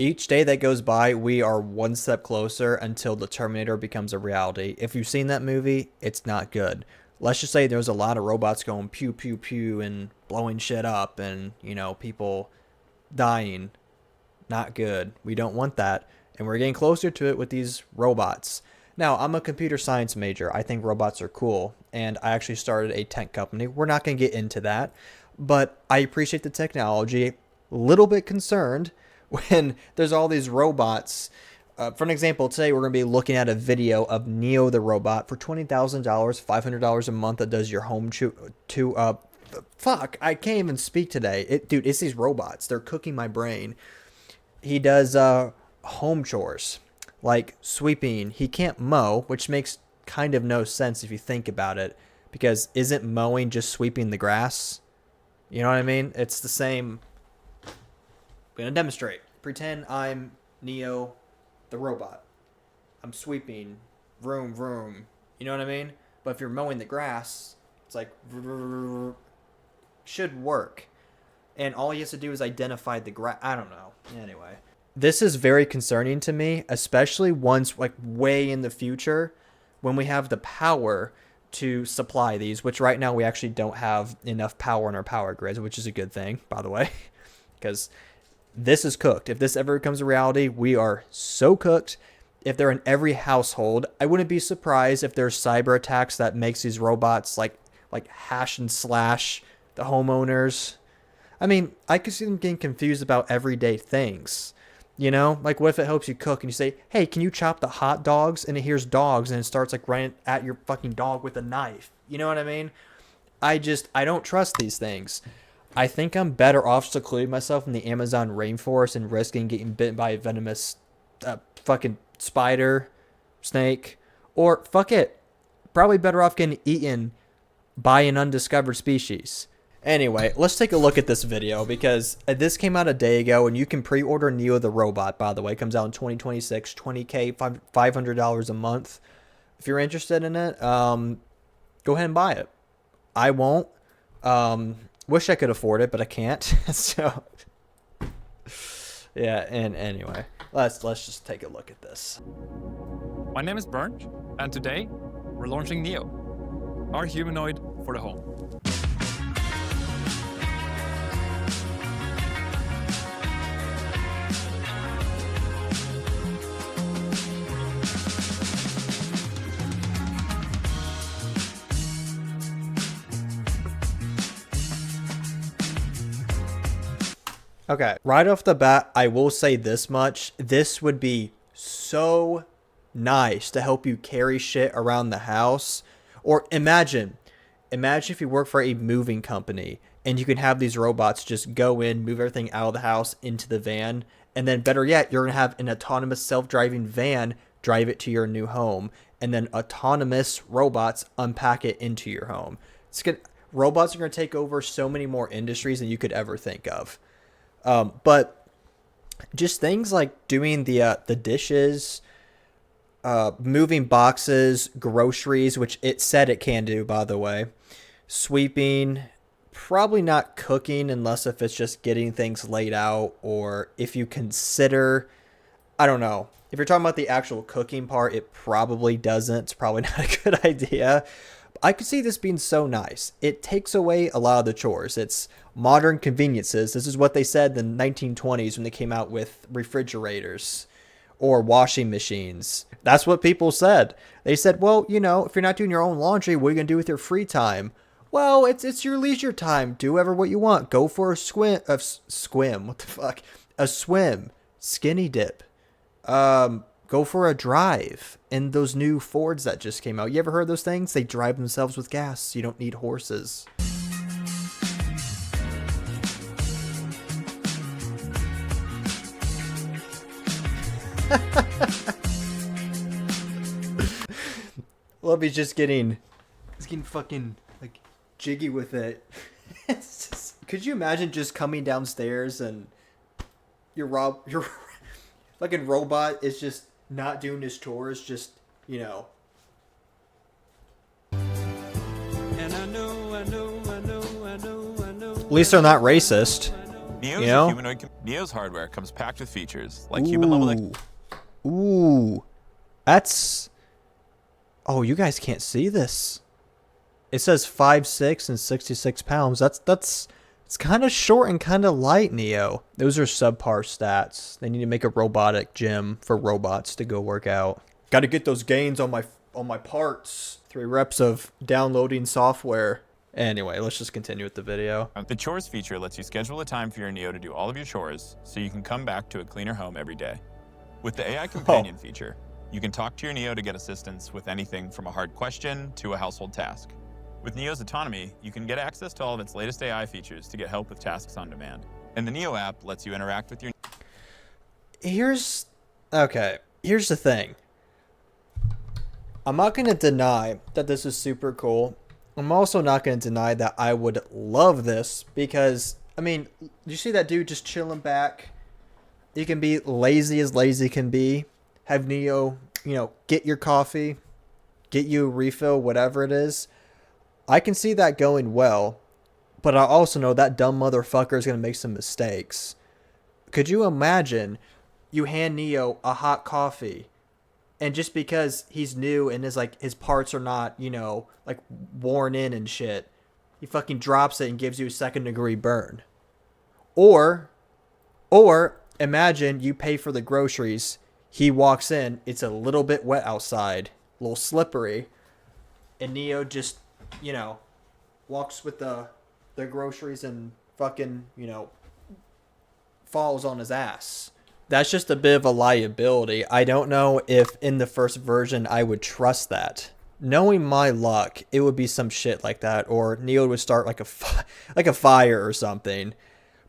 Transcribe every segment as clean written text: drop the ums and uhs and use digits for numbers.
Each day that goes by, we are one step closer until the Terminator becomes a reality. If you've seen that movie, it's not good. Let's just say there's a lot of robots going pew pew pew and blowing shit up and, people dying. Not good. We don't want that. And we're getting closer to it with these robots. Now, I'm a computer science major. I think robots are cool. And I actually started a tech company. We're not going to get into that. But I appreciate the technology. A little bit concerned when there's all these robots. For an example, today we're going to be looking at a video of Neo the robot for $20,000, $500 a month that does your home fuck, I can't even speak today. Dude, it's these robots. They're cooking my brain. He does home chores like sweeping. He can't mow, which makes kind of no sense if you think about it, because isn't mowing just sweeping the grass? You know what I mean? It's the same. I'm gonna demonstrate. Pretend I'm Neo the robot. I'm sweeping, vroom vroom. You know what I mean? But if you're mowing the grass, it's like should work. And all he has to do is identify the grass. I don't know. Anyway, this is very concerning to me, especially once like way in the future when we have the power to supply these, which right now we actually don't have enough power in our power grids, which is a good thing, by the way, because this is cooked. If this ever becomes a reality, we are so cooked. If they're in every household, I wouldn't be surprised if there's cyber attacks that makes these robots like hash and slash the homeowners. I mean, I could see them getting confused about everyday things. Like what if it helps you cook and you say, hey, can you chop the hot dogs? And it hears dogs and it starts like running at your fucking dog with a knife. You know what I mean? I don't trust these things. I think I'm better off secluding myself in the Amazon rainforest and risking getting bitten by a venomous fucking spider, snake, or fuck it. Probably better off getting eaten by an undiscovered species. Anyway, let's take a look at this video because this came out a day ago and you can pre-order Neo the Robot, by the way. It comes out in 2026, $20K, $500 a month. If you're interested in it, go ahead and buy it. I won't. Wish I could afford it, but I can't. So, yeah, and anyway, let's just take a look at this. My name is Bernd, and today we're launching Neo, our humanoid for the home. Okay, right off the bat, I will say this much. This would be so nice to help you carry shit around the house. Or imagine if you work for a moving company and you can have these robots just go in, move everything out of the house into the van. And then better yet, you're going to have an autonomous self-driving van drive it to your new home. And then autonomous robots unpack it into your home. Robots are going to take over so many more industries than you could ever think of. But just things like doing the dishes, moving boxes, groceries, which it said it can do, by the way, sweeping, probably not cooking unless if it's just getting things laid out, or if you consider, I don't know, if you're talking about the actual cooking part, it probably doesn't. It's probably not a good idea. I could see this being so nice. It takes away a lot of the chores. It's modern conveniences. This is what they said in the 1920s when they came out with refrigerators or washing machines. That's what people said. They said, well, if you're not doing your own laundry, what are you going to do with your free time? Well, it's your leisure time. Do whatever what you want. Go for a swim. What the fuck? A swim. Skinny dip. Go for a drive in those new Fords that just came out. You ever heard those things? They drive themselves with gas. You don't need horses. Love he's getting fucking like jiggy with it. Could you imagine just coming downstairs and your fucking robot is just not doing his chores, just, And I know. At least they're not racist. Neo's You a know? humanoid. Neo's hardware comes packed with features like human level. Ooh. That's... Oh, you guys can't see this. It says 5'6" and 66 pounds. That's it's kind of short and kind of light, Neo. Those are subpar stats. They need to make a robotic gym for robots to go work out. Got to get those gains on my parts. 3 reps of downloading software. Anyway, let's just continue with the video. The chores feature lets you schedule a time for your Neo to do all of your chores so you can come back to a cleaner home every day. With the AI companion feature, you can talk to your Neo to get assistance with anything from a hard question to a household task. With Neo's autonomy, you can get access to all of its latest AI features to get help with tasks on demand. And the Neo app lets you interact with your... Here's the thing. I'm not going to deny that this is super cool. I'm also not going to deny that I would love this because, I mean, you see that dude just chilling back? You can be lazy as lazy can be. Have Neo, get your coffee, get you a refill, whatever it is. I can see that going well, but I also know that dumb motherfucker is going to make some mistakes. Could you imagine you hand Neo a hot coffee and just because he's new and his parts are not, worn in and shit, he fucking drops it and gives you a 2nd-degree burn? Or imagine you pay for the groceries, he walks in, it's a little bit wet outside, a little slippery, and Neo just, walks with the groceries and fucking, falls on his ass. That's just a bit of a liability. I don't know if in the first version I would trust that. Knowing my luck, it would be some shit like that, or Neo would start like a fire or something.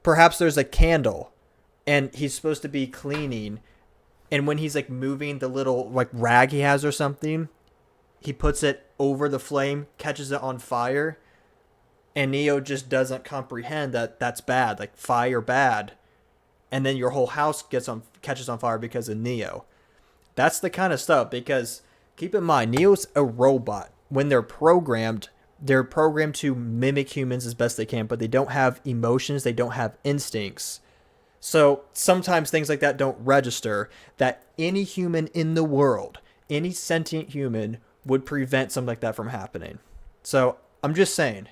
Perhaps there's a candle, and he's supposed to be cleaning, and when he's moving the little rag he has or something, he puts it over the flame, catches it on fire, and Neo just doesn't comprehend that that's bad, fire bad. And then your whole house catches on fire because of Neo. That's the kind of stuff, because keep in mind, Neo's a robot. When they're programmed to mimic humans as best they can, but they don't have emotions, they don't have instincts. So sometimes things like that don't register, that any human in the world, any sentient human, would prevent something like that from happening. So I'm just saying.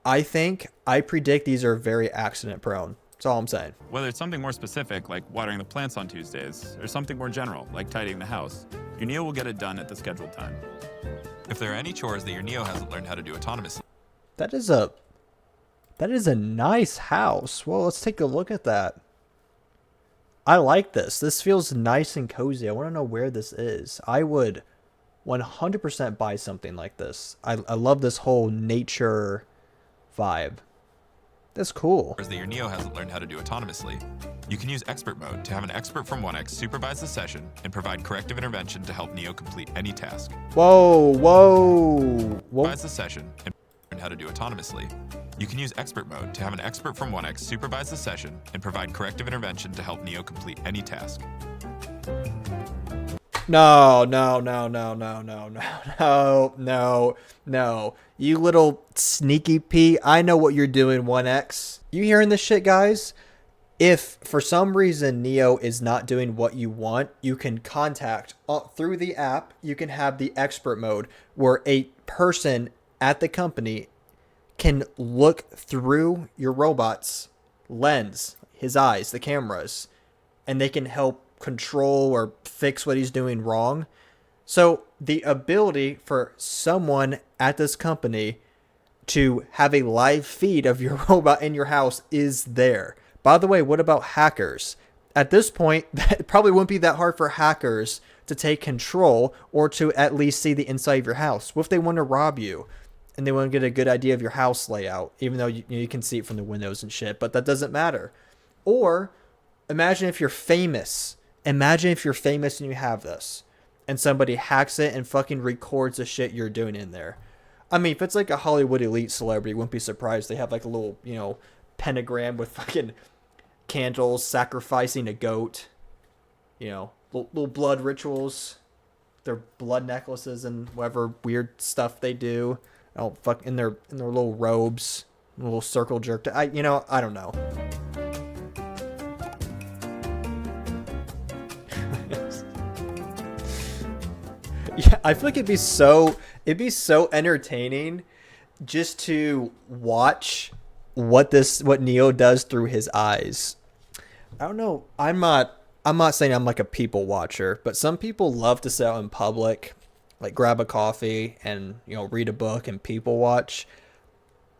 I predict these are very accident prone. That's all I'm saying. Whether it's something more specific, like watering the plants on Tuesdays, or something more general, like tidying the house, your Neo will get it done at the scheduled time. If there are any chores that your Neo hasn't learned how to do autonomously... That is a nice house. Well, let's take a look at that. I like this. This feels nice and cozy. I want to know where this is. I would 100% buy something like this. I love this whole nature vibe. That's cool. That your Neo hasn't learned how to do autonomously. You can use expert mode to have an expert from 1X supervise the session and provide corrective intervention to help Neo complete any task. Whoa. Supervise the session and learn how to do autonomously. You can use expert mode to have an expert from 1X supervise the session and provide corrective intervention to help Neo complete any task. No. You little sneaky P. I know what you're doing, 1X. You hearing this shit, guys? If for some reason Neo is not doing what you want, you can contact through the app. You can have the expert mode where a person at the company can look through your robot's lens, his eyes, the cameras, and they can help control or fix what he's doing wrong. So the ability for someone at this company to have a live feed of your robot in your house is there. By the way, what about hackers? At this point, it probably wouldn't be that hard for hackers to take control or to at least see the inside of your house. What if they want to rob you and they want to get a good idea of your house layout, even though you can see it from the windows and shit, but that doesn't matter. Or imagine if you're famous. Imagine if you're famous and you have this and somebody hacks it and fucking records the shit you're doing in there. I mean, if it's like a Hollywood elite celebrity, wouldn't be surprised they have like a little, pentagram with fucking candles, sacrificing a goat, little blood rituals, their blood necklaces and whatever weird stuff they do. Oh, fuck, in their little robes. A little circle jerk. I don't know. Yeah, I feel like it'd be so entertaining just to watch what Neo does through his eyes. I don't know. I'm not saying I'm like a people watcher, but some people love to sit out in public, like grab a coffee and, read a book and people watch.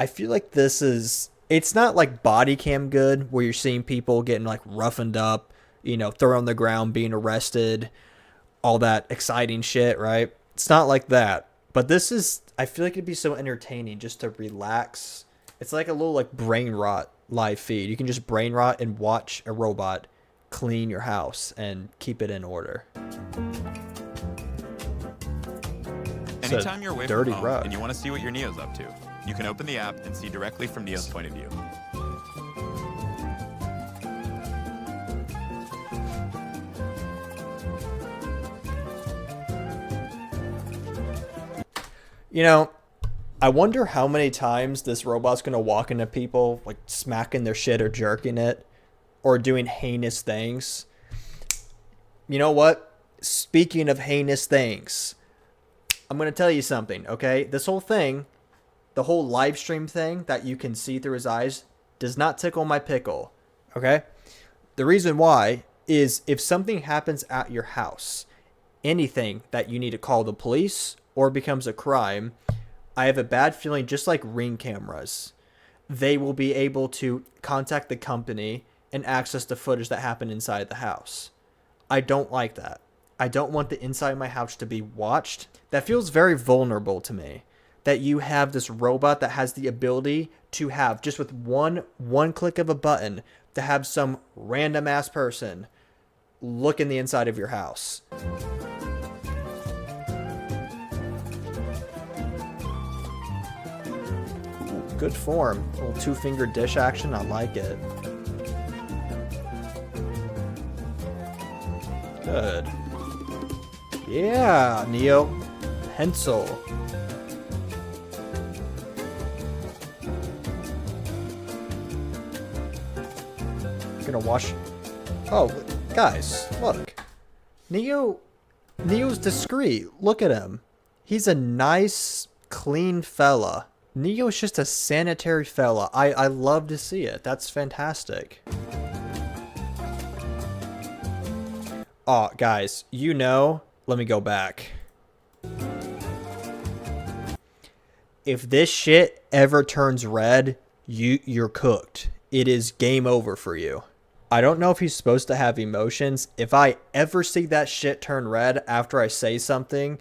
I feel like it's not like body cam good where you're seeing people getting like roughened up, thrown on the ground, being arrested, all that exciting shit, right? It's not like that. But I feel like it'd be so entertaining just to relax. It's like a little like brain rot live feed. You can just brain rot and watch a robot clean your house and keep it in order. Anytime you're away dirty from home rug. and you want to see what your Neo's up to, you can open the app and see directly from Neo's point of view. I wonder how many times this robot's going to walk into people, like smacking their shit or jerking it or doing heinous things. You know what? Speaking of heinous things, I'm going to tell you something, okay? This whole thing, the whole live stream thing that you can see through his eyes, does not tickle my pickle, okay? The reason why is if something happens at your house, anything that you need to call the police or becomes a crime, I have a bad feeling, just like Ring cameras, they will be able to contact the company and access the footage that happened inside the house. I don't like that. I don't want the inside of my house to be watched. That feels very vulnerable to me. That you have this robot that has the ability to have, just with one click of a button, to have some random ass person look in the inside of your house. Good form. A little two-finger dish action. I like it. Good. Yeah, Neo. Pencil. Gonna wash. Oh, guys, look. Neo's discreet. Look at him. He's a nice, clean fella. Neo's just a sanitary fella. I love to see it. That's fantastic. Oh, guys, let me go back. If this shit ever turns red, you're cooked. It is game over for you. I don't know if he's supposed to have emotions. If I ever see that shit turn red after I say something,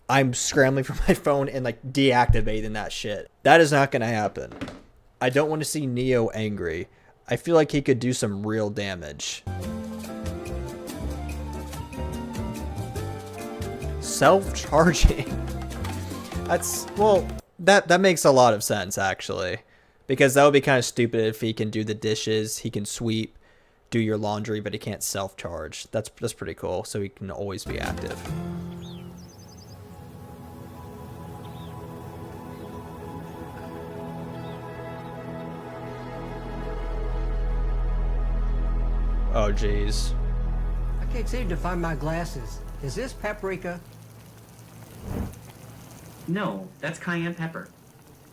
I'm scrambling for my phone and like deactivating that shit. That is not going to happen. I don't want to see Neo angry. I feel like he could do some real damage. Self-charging. That makes a lot of sense actually. Because that would be kind of stupid if he can do the dishes, he can sweep, do your laundry, but he can't self-charge. That's pretty cool. So he can always be active. Oh, jeez. I can't seem to find my glasses. Is this paprika? No, that's cayenne pepper.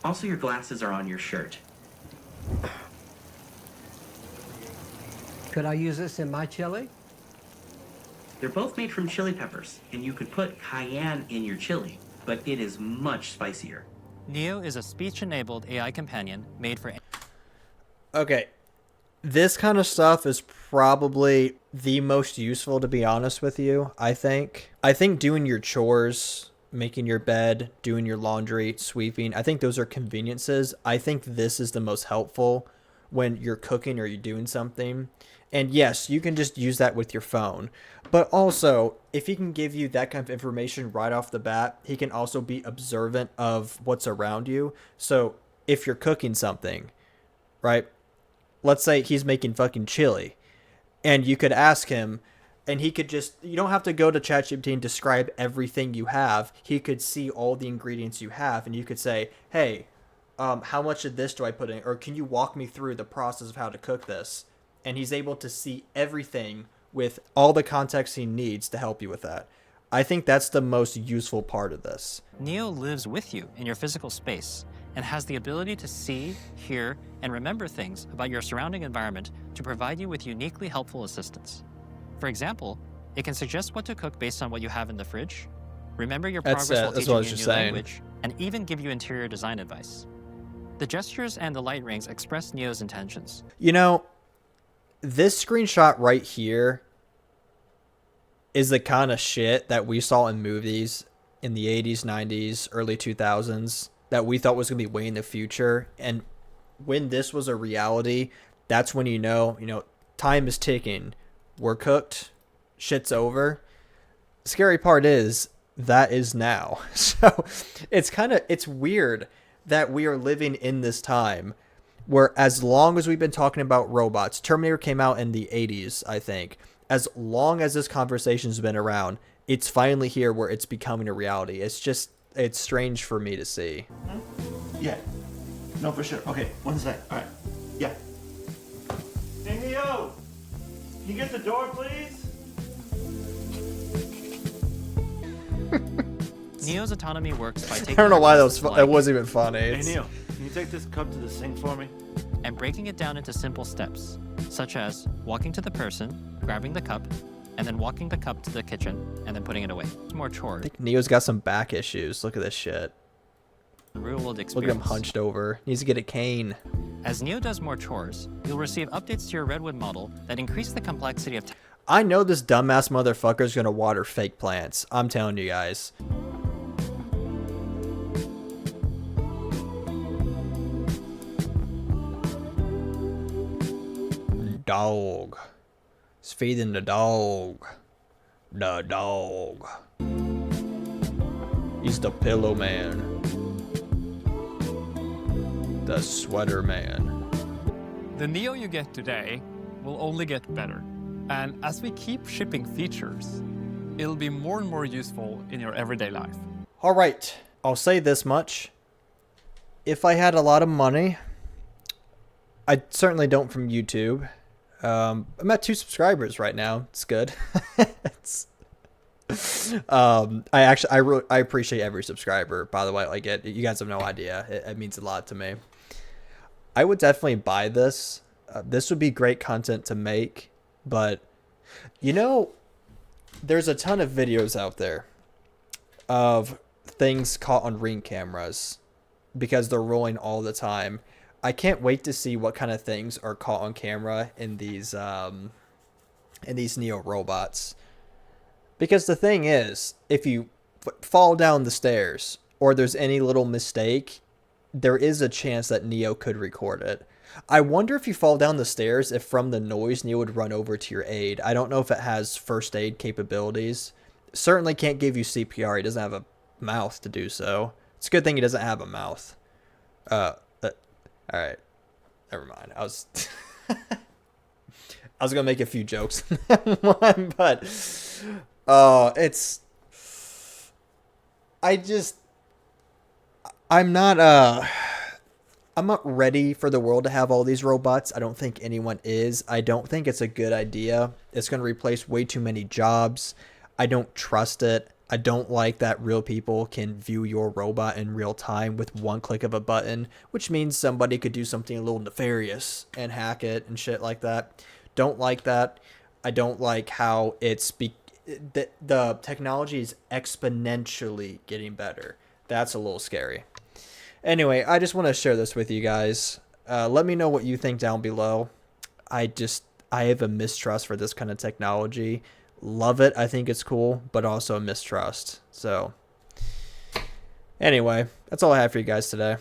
Also, your glasses are on your shirt. Could I use this in my chili? They're both made from chili peppers, and you could put cayenne in your chili, but it is much spicier. Neo is a speech-enabled AI companion made for... Okay. This kind of stuff is probably the most useful, to be honest with you, I think. I think doing your chores, making your bed, doing your laundry, sweeping, I think those are conveniences. I think this is the most helpful when you're cooking or you're doing something. And yes, you can just use that with your phone. But also, if he can give you that kind of information right off the bat, he can also be observant of what's around you. So if you're cooking something, right? Let's say he's making fucking chili, and you could ask him, and he could you don't have to go to ChatGPT and describe everything you have. He could see all the ingredients you have, and you could say, hey, how much of this do I put in? Or can you walk me through the process of how to cook this? And he's able to see everything with all the context he needs to help you with that. I think that's the most useful part of this. Neo lives with you in your physical space and has the ability to see, hear, and remember things about your surrounding environment to provide you with uniquely helpful assistance. For example, it can suggest what to cook based on what you have in the fridge, remember your progress while that's teaching what I you was a new just saying. language, and even give you interior design advice. The gestures and the light rings express Neo's intentions. You know, this screenshot right here is the kind of shit that we saw in movies in the 80s, 90s, early 2000s that we thought was going to be way in the future. And when this was a reality, that's when you know, time is ticking. We're cooked. Shit's over. Scary part is that is now. So it's weird that we are living in this time where, as long as we've been talking about robots, Terminator came out in the 80s, I think. As long as this conversation's been around, it's finally here where it's becoming a reality. It's strange for me to see. Yeah. No, for sure. Okay, one sec. All right. Yeah. Hey, Neo! Can you get the door, please? Neo's autonomy works by taking I don't know why tasks that wasn't even funny. Hey, Neo, can you take this cup to the sink for me? and breaking it down into simple steps, such as walking to the person, grabbing the cup, and then walking the cup to the kitchen, and then putting it away. It's more chore. I think Neo's got some back issues. Look at this shit. Real-world Look at experience. him hunched over. Needs to get a cane. As Neo does more chores, you'll receive updates to your Redwood model that increase the complexity of I know this dumbass motherfucker's gonna water fake plants. I'm telling you guys. Dog. It's feeding the dog. The dog. He's the pillow man. The sweater man. The Neo you get today will only get better. And as we keep shipping features, it'll be more and more useful in your everyday life. All right, I'll say this much. If I had a lot of money, I certainly don't from YouTube. I'm at 2 subscribers right now. It's good. I appreciate every subscriber, by the way. Like, you guys have no idea. It means a lot to me. I would definitely buy this. This would be great content to make, but there's a ton of videos out there of things caught on Ring cameras because they're rolling all the time. I can't wait to see what kind of things are caught on camera in these Neo robots. Because the thing is, if you fall down the stairs or there's any little mistake, there is a chance that Neo could record it. I wonder if you fall down the stairs, if from the noise, Neo would run over to your aid. I don't know if it has first aid capabilities. Certainly can't give you CPR. He doesn't have a mouth to do so. It's a good thing he doesn't have a mouth. All right. Never mind. I was going to make a few jokes in that one, but I'm not ready for the world to have all these robots. I don't think anyone is. I don't think it's a good idea. It's going to replace way too many jobs. I don't trust it. I don't like that real people can view your robot in real time with one click of a button, which means somebody could do something a little nefarious and hack it and shit like that. Don't like that. I don't like how the technology is exponentially getting better. That's a little scary. Anyway, I just want to share this with you guys. Let me know what you think down below. I have a mistrust for this kind of technology. Love it. I think it's cool, but also a mistrust. So anyway, that's all I have for you guys today.